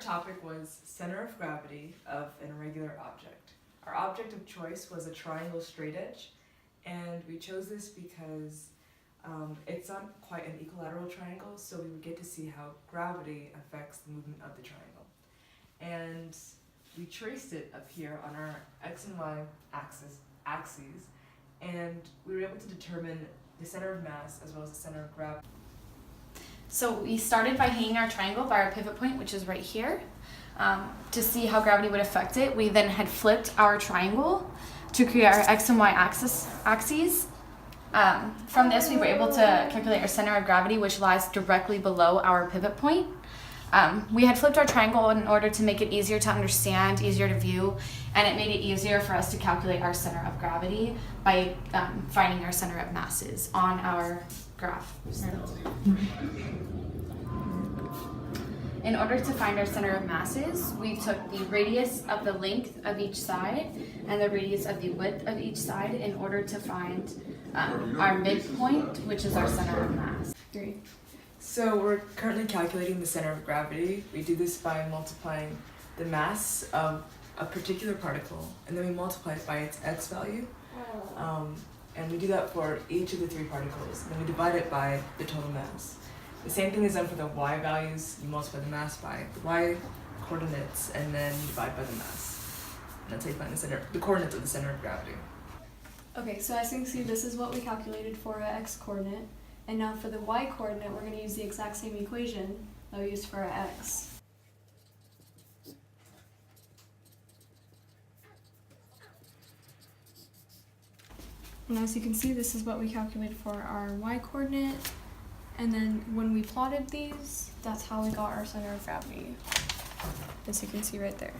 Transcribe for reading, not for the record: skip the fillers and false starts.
topic was center of gravity of an irregular object. Our object of choice was a triangle straight edge, and we chose this because it's not quite an equilateral triangle, so we would get to see how gravity affects the movement of the triangle. And we traced it up here on our x and y axes, and we were able to determine the center of mass as well as the center of gravity. So we started by hanging our triangle by our pivot point, which is right here, to see how gravity would affect it. We then had flipped our triangle to create our x and y axes. From this, we were able to calculate our center of gravity, which lies directly below our pivot point. We had flipped our triangle in order to make it easier to understand, easier to view, and it made it easier for us to calculate our center of gravity by finding our center of masses on our graph. In order to find our center of masses, we took the radius of the length of each side and the radius of the width of each side in order to find our midpoint, which is our center of mass. So we're currently calculating the center of gravity. We do this by multiplying the mass of a particular particle, and then we multiply it by its x value. And we do that for each of the three particles. And then we divide it by the total mass. The same thing is done for the y values. You multiply the mass by the y coordinates, and then you divide by the mass. And that's how you find the coordinates of the center of gravity. Okay, so as you can see, this is what we calculated for our x coordinate. And now for the y coordinate, we're going to use the exact same equation that we used for our x. And as you can see, this is what we calculated for our y coordinate. And then when we plotted these, that's how we got our center of gravity, as you can see right there.